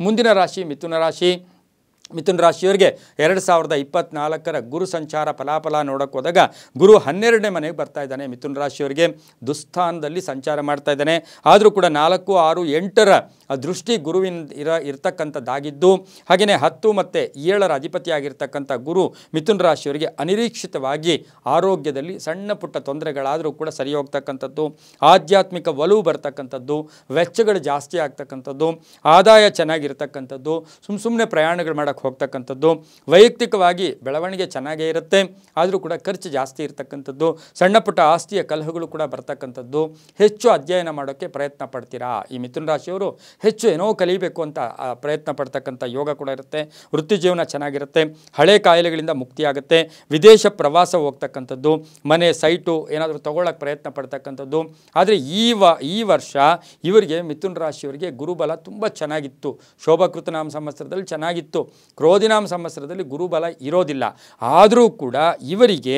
ಮುಂದಿನ ರಾಶಿ ಮಿಥುನ ರಾಶಿ. ಮಿಥುನ ರಾಶಿಯವರಿಗೆ 2024 ಗುರು ಸಂಚಾರ ಫಲಾಫಲ ನೋಡೋಕೆ ಹೋದಾಗ ಗುರು 12ನೇ ಮನೆಗೆ ಬರ್ತಾ ಇದ್ದಾನೆ. ಮಿಥುನ ರಾಶಿಯವರಿಗೆ ದುಸ್ಥಾನದಲ್ಲಿ ಸಂಚಾರ ಮಾಡ್ತಾ ಇದ್ದಾನೆ. ಆದರೂ ಕೂಡ 4, 6, 8ರ ದೃಷ್ಟಿ ಗುರುವಿನ ಇರ್ತಕ್ಕಂಥದ್ದಾಗಿದ್ದು, ಹಾಗೆಯೇ 10 ಮತ್ತು 7ರ ಅಧಿಪತಿಯಾಗಿರ್ತಕ್ಕಂಥ ಗುರು ಮಿಥುನ ರಾಶಿಯವರಿಗೆ ಅನಿರೀಕ್ಷಿತವಾಗಿ ಆರೋಗ್ಯದಲ್ಲಿ ಸಣ್ಣ ಪುಟ್ಟ ತೊಂದರೆಗಳಾದರೂ ಕೂಡ ಸರಿ ಹೋಗ್ತಕ್ಕಂಥದ್ದು, ಆಧ್ಯಾತ್ಮಿಕ ಒಲವು ಬರ್ತಕ್ಕಂಥದ್ದು, ವೆಚ್ಚಗಳು ಜಾಸ್ತಿ ಆಗ್ತಕ್ಕಂಥದ್ದು, ಆದಾಯ ಚೆನ್ನಾಗಿರ್ತಕ್ಕಂಥದ್ದು, ಸುಮ್ಮನೆ ಪ್ರಯಾಣಗಳು ಮಾಡೋಕ್ಕೆ ಹೋಗ್ತಕ್ಕಂಥದ್ದು, ವೈಯಕ್ತಿಕವಾಗಿ ಬೆಳವಣಿಗೆ ಚೆನ್ನಾಗೇ ಇರುತ್ತೆ, ಆದರೂ ಕೂಡ ಖರ್ಚು ಜಾಸ್ತಿ ಇರತಕ್ಕಂಥದ್ದು, ಸಣ್ಣ ಪುಟ್ಟ ಆಸ್ತಿಯ ಕಲಹಗಳು ಕೂಡ ಬರ್ತಕ್ಕಂಥದ್ದು, ಹೆಚ್ಚು ಅಧ್ಯಯನ ಮಾಡೋಕ್ಕೆ ಪ್ರಯತ್ನ ಪಡ್ತೀರಾ. ಈ ಮಿಥುನ ರಾಶಿಯವರು ಹೆಚ್ಚು ಏನೋ ಕಲಿಬೇಕು ಅಂತ ಪ್ರಯತ್ನ ಪಡ್ತಕ್ಕಂಥ ಯೋಗ ಕೂಡ ಇರುತ್ತೆ. ವೃತ್ತಿ ಜೀವನ ಚೆನ್ನಾಗಿರುತ್ತೆ, ಹಳೆ ಕಾಯಿಲೆಗಳಿಂದ ಮುಕ್ತಿಯಾಗುತ್ತೆ, ವಿದೇಶ ಪ್ರವಾಸ ಹೋಗ್ತಕ್ಕಂಥದ್ದು, ಮನೆ ಸೈಟು ಏನಾದರೂ ತಗೊಳ್ಳೋಕ್ಕೆ ಪ್ರಯತ್ನ ಪಡ್ತಕ್ಕಂಥದ್ದು. ಆದರೆ ಈ ವರ್ಷ ಇವರಿಗೆ ಮಿಥುನ ರಾಶಿಯವರಿಗೆ ಗುರುಬಲ ತುಂಬ ಚೆನ್ನಾಗಿತ್ತು. ಶೋಭಕೃತನಾಮ ಸಂವತ್ಸರದಲ್ಲಿ ಚೆನ್ನಾಗಿತ್ತು. ಕ್ರೋಧಿನಾಮ ಸಂವತ್ಸರದಲ್ಲಿ ಗುರುಬಲ ಇರೋದಿಲ್ಲ. ಆದರೂ ಕೂಡ ಇವರಿಗೆ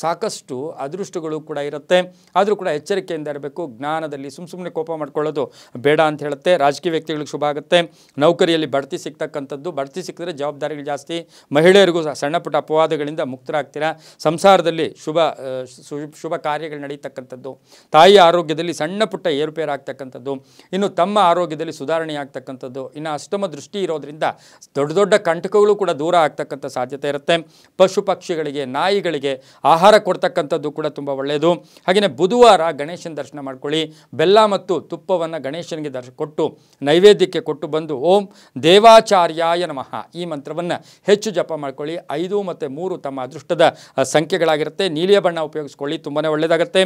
ಸಾಕಷ್ಟು ಅದೃಷ್ಟಗಳು ಕೂಡ ಇರುತ್ತೆ. ಆದರೂ ಕೂಡ ಎಚ್ಚರಿಕೆಯಿಂದ ಇರಬೇಕು. ಜ್ಞಾನದಲ್ಲಿ ಸುಮ್ಮನೆ ಕೋಪ ಮಾಡ್ಕೊಳ್ಳೋದು ಬೇಡ ಅಂತ ಹೇಳುತ್ತೆ. ರಾಜಕೀಯ ವ್ಯಕ್ತಿಗಳಿಗೆ ಶುಭ ಆಗುತ್ತೆ. ನೌಕರಿಯಲ್ಲಿ ಬಡ್ತಿ ಸಿಗ್ತಕ್ಕಂಥದ್ದು, ಬಡ್ತಿ ಸಿಕ್ಕಿದ್ರೆ ಜವಾಬ್ದಾರಿಗಳು ಜಾಸ್ತಿ. ಮಹಿಳೆಯರಿಗೂ ಸಣ್ಣ ಪುಟ್ಟ ಅಪವಾದಗಳಿಂದ ಮುಕ್ತರಾಗ್ತೀರಾ. ಸಂಸಾರದಲ್ಲಿ ಶುಭ ಕಾರ್ಯಗಳು ನಡೀತಕ್ಕಂಥದ್ದು, ತಾಯಿಯ ಆರೋಗ್ಯದಲ್ಲಿ ಸಣ್ಣ ಪುಟ್ಟ ಏರುಪೇರು ಆಗ್ತಕ್ಕಂಥದ್ದು, ಇನ್ನು ತಮ್ಮ ಆರೋಗ್ಯದಲ್ಲಿ ಸುಧಾರಣೆ ಆಗ್ತಕ್ಕಂಥದ್ದು. ಇನ್ನು ಅಷ್ಟಮ ದೃಷ್ಟಿ ಇರೋದ್ರಿಂದ ದೊಡ್ಡ ಕಂಟಕಗಳು ಕೂಡ ದೂರ ಆಗ್ತಕ್ಕಂಥ ಸಾಧ್ಯತೆ ಇರುತ್ತೆ. ಪಶು ಪಕ್ಷಿಗಳಿಗೆ, ನಾಯಿಗಳಿಗೆ ಆಹಾರ ಕೊಡ್ತಕ್ಕಂಥದ್ದು ಕೂಡ ತುಂಬ ಒಳ್ಳೆಯದು. ಹಾಗೆಯೇ ಬುಧವಾರ ಗಣೇಶನ ದರ್ಶನ ಮಾಡ್ಕೊಳ್ಳಿ. ಬೆಲ್ಲ ಮತ್ತು ತುಪ್ಪವನ್ನು ಗಣೇಶನಿಗೆ ಕೊಟ್ಟು ನೈವೇದ್ಯಕ್ಕೆ ಕೊಟ್ಟು ಬಂದು ಓಂ ದೇವಾಚಾರ್ಯಾಯ ನಮಃ ಈ ಮಂತ್ರವನ್ನು ಹೆಚ್ಚು ಜಪ ಮಾಡ್ಕೊಳ್ಳಿ. 5 ಮತ್ತು 3 ತಮ್ಮ ಅದೃಷ್ಟದ ಸಂಖ್ಯೆಗಳಾಗಿರುತ್ತೆ. ನೀಲಿಯ ಬಣ್ಣ ಉಪಯೋಗಿಸ್ಕೊಳ್ಳಿ, ತುಂಬಾ ಒಳ್ಳೆಯದಾಗುತ್ತೆ.